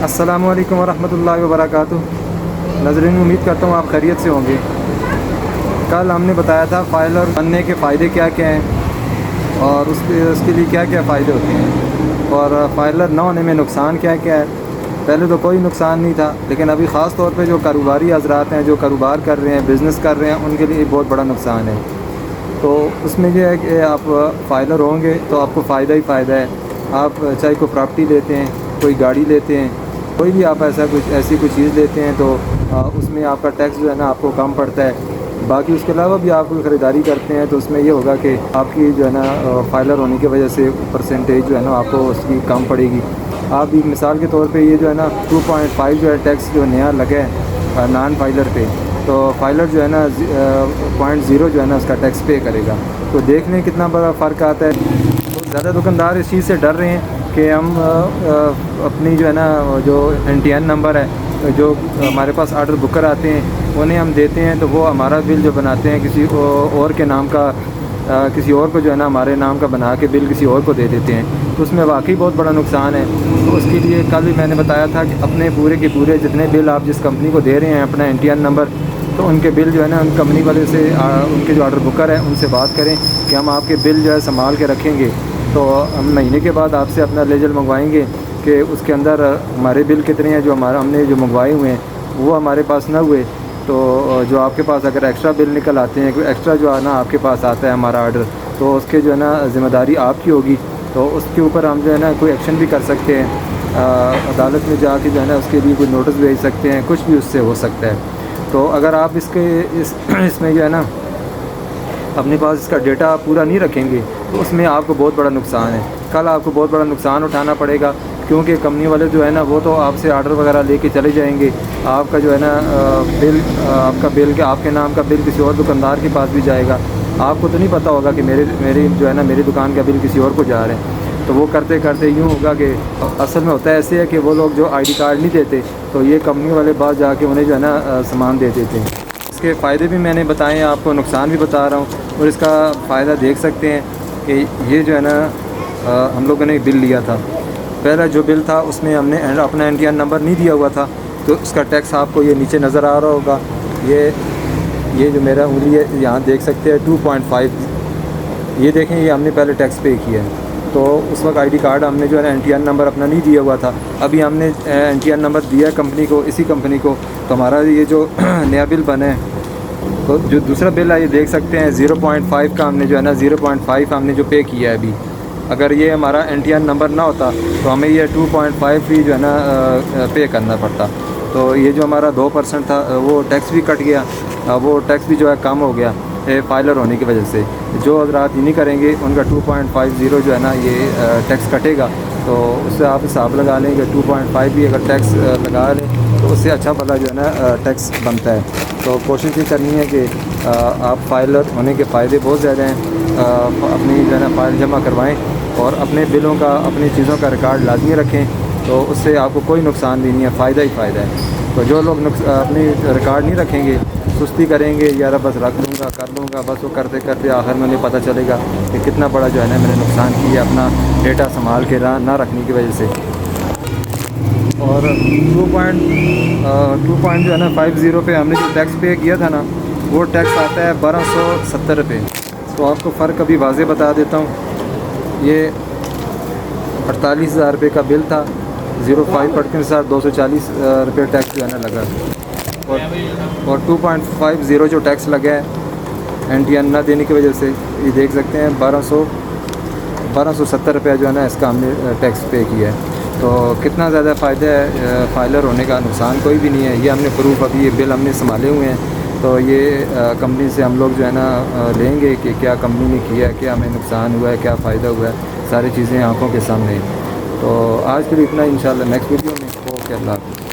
السلام علیکم ورحمۃ اللہ وبرکاتہ۔ ناظرین، امید کرتا ہوں آپ خیریت سے ہوں گے۔ کل ہم نے بتایا تھا فائلر بننے کے فائدے کیا کیا ہیں اور اس کے لیے کیا کیا فائدے ہوتے ہیں، اور فائلر نہ ہونے میں نقصان کیا کیا ہے۔ پہلے تو کوئی نقصان نہیں تھا، لیکن ابھی خاص طور پہ جو کاروباری حضرات ہیں، جو کاروبار کر رہے ہیں، بزنس کر رہے ہیں، ان کے لیے بہت بڑا نقصان ہے۔ تو اس میں یہ ہے کہ آپ فائلر ہوں گے تو آپ کو فائدہ ہی فائدہ ہے۔ آپ چاہے کوئی پراپرٹی لیتے ہیں، کوئی گاڑی لیتے ہیں، کوئی بھی آپ ایسی کوئی چیز لیتے ہیں تو اس میں آپ کا ٹیکس جو ہے نا آپ کو کم پڑتا ہے۔ باقی اس کے علاوہ بھی آپ کوئی خریداری کرتے ہیں تو اس میں یہ ہوگا کہ آپ کی جو ہے نا فائلر ہونے کی وجہ سے پرسنٹیج جو ہے نا آپ کو اس کی کم پڑے گی۔ آپ بھی مثال کے طور پہ یہ جو ہے نا 2.5 جو ہے ٹیکس جو نیا لگا ہے نان فائلر پہ، تو فائلر جو ہے نا 0.0 جو ہے نا اس کا ٹیکس پے کرے گا۔ تو دیکھ لیں کتنا بڑا فرق آتا ہے۔ تو زیادہ دکاندار اس چیز سے ڈر رہے ہیں کہ ہم اپنی جو ہے نا جو NTN نمبر ہے، جو ہمارے پاس آرڈر بکر آتے ہیں انہیں ہم دیتے ہیں، تو وہ ہمارا بل جو بناتے ہیں کسی اور کے نام کا، کسی اور کو جو ہے نا ہمارے نام کا بنا کے بل کسی اور کو دے دیتے ہیں، تو اس میں واقعی بہت بڑا نقصان ہے۔ تو اس کے لیے کل بھی میں نے بتایا تھا کہ اپنے پورے کے پورے جتنے بل آپ جس کمپنی کو دے رہے ہیں اپنا NTN نمبر، تو ان کے بل جو ہے نا ان کمپنی والے سے، ان کے جو آرڈر بکر ہیں ان سے بات کریں کہ ہم آپ کے بل جو ہے سنبھال کے رکھیں گے۔ تو ہم مہینے کے بعد آپ سے اپنا لیجل منگوائیں گے کہ اس کے اندر ہمارے بل کتنے ہیں، جو ہم نے جو منگوائے ہوئے ہیں وہ ہمارے پاس نہ ہوئے، تو جو آپ کے پاس اگر ایکسٹرا بل نکل آتے ہیں، کوئی ایکسٹرا جو ہے نا آپ کے پاس آتا ہے ہمارا آرڈر، تو اس کے جو ہے نا ذمہ داری آپ کی ہوگی۔ تو اس کے اوپر ہم جو ہے نا کوئی ایکشن بھی کر سکتے ہیں، عدالت میں جا کے جو ہے نا اس کے لیے کوئی نوٹس بھیج سکتے ہیں، کچھ بھی اس سے ہو سکتا ہے۔ تو اگر آپ اس میں جو ہے نا اپنے پاس اس کا ڈیٹا پورا نہیں رکھیں گے تو اس میں آپ کو بہت بڑا نقصان ہے۔ کل آپ کو بہت بڑا نقصان اٹھانا پڑے گا، کیونکہ کمپنی والے جو ہے نا وہ تو آپ سے آرڈر وغیرہ لے کے چلے جائیں گے۔ آپ کا جو ہے نا آپ کا بل کہ آپ کے نام کا بل کسی اور دکاندار کے پاس بھی جائے گا۔ آپ کو تو نہیں پتہ ہوگا کہ میری جو ہے نا میری دکان کا بل کسی اور کو جا رہے ہیں۔ تو وہ کرتے کرتے یوں ہوگا کہ اصل میں ہوتا ہے ایسے ہے کہ وہ لوگ جو ID کارڈ نہیں دیتے تو یہ کمپنی والے بعد جا کے انہیں جو ہے نا سامان دے دیتے ہیں۔ اس کے فائدے بھی میں نے بتائے ہیں، آپ کو نقصان بھی بتا رہا ہوں، اور اس کا فائدہ دیکھ سکتے ہیں کہ یہ جو ہے نا ہم لوگوں نے بل لیا تھا، پہلا جو بل تھا اس میں ہم نے اپنا NTN نمبر نہیں دیا ہوا تھا، تو اس کا ٹیکس آپ کو یہ نیچے نظر آ رہا ہوگا، یہ جو میرا انگلی ہے یہاں دیکھ سکتے ہیں 2.5، یہ دیکھیں یہ ہم نے پہلے ٹیکس پے کیا ہے۔ تو اس وقت ID کارڈ ہم نے جو ہے نا NTN نمبر اپنا نہیں دیا ہوا تھا، ابھی ہم نے NTN نمبر دیا کمپنی کو، اسی کمپنی کو، تو ہمارا یہ جو نیا بل بنا ہے، تو جو دوسرا بل ہے یہ دیکھ سکتے ہیں 0.5 کا ہم نے جو ہے نا 0.5 ہم نے جو پے کیا ہے ابھی۔ اگر یہ ہمارا NTN نمبر نہ ہوتا تو ہمیں یہ 2.5 بھی جو ہے نا پے کرنا پڑتا، تو یہ جو ہمارا 2% تھا وہ ٹیکس بھی کٹ گیا، وہ ٹیکس بھی جو ہے کم ہو گیا فائلر ہونے کی وجہ سے۔ جو حضرات یہ نہیں کریں گے ان کا 2.50 جو ہے نا یہ ٹیکس کٹے گا، تو اس سے آپ حساب لگا لیں کہ 2.5 بھی اگر ٹیکس لگا لیں تو اس سے اچھا بھلا جو ہے نا ٹیکس بنتا ہے۔ تو کوشش یہ کرنی ہے کہ آپ فائلر ہونے کے فائدے بہت زیادہ ہیں، اپنی جو ہے نا فائل جمع کروائیں اور اپنے بلوں کا، اپنی چیزوں کا ریکارڈ لازمی رکھیں، تو اس سے آپ کو کوئی نقصان بھی نہیں ہے، فائدہ ہی فائدہ ہے۔ تو جو لوگ اپنی ریکارڈ نہیں رکھیں گے، سستی کریں گے، یار بس رکھ لوں گا، کر لوں گا، بس وہ کرتے کرتے آخر میں انہیں پتہ چلے گا کہ کتنا بڑا جو ہے نا میں نے نقصان کیا اپنا ڈیٹا سنبھال کے نہ رکھنے کی وجہ سے۔ اور 2 جو ہے نا 50 پہ ہم نے جو ٹیکس پے کیا تھا نا، وہ ٹیکس آتا ہے 1270 روپے۔ تو آپ کو فرق ابھی واضح بتا دیتا ہوں، یہ 48,000 روپے کا بل تھا، 0.5 پڑھ کے ساتھ 240 روپے ٹیکس جو ہے نا لگا، اور 2.50 جو ٹیکس لگا ہے NTN نہ دینے کی وجہ سے، یہ دیکھ سکتے ہیں 1270 روپے جو ہے نا اس کا ہم نے ٹیکس پے کیا ہے۔ تو کتنا زیادہ فائدہ ہے فائلر ہونے کا، نقصان کوئی بھی نہیں ہے۔ یہ ہم نے پروف ابھی یہ بل ہم نے سنبھالے ہوئے ہیں، تو یہ کمپنی سے ہم لوگ جو ہے نا لیں گے کہ کیا کمپنی نے کیا ہے، کیا ہمیں نقصان ہوا ہے، کیا فائدہ ہوا ہے، ساری چیزیں آنکھوں کے سامنے۔ تو آج کے لیے اتنا، انشاءاللہ نیکسٹ ویڈیو میں اوکے، اللہ حافظ۔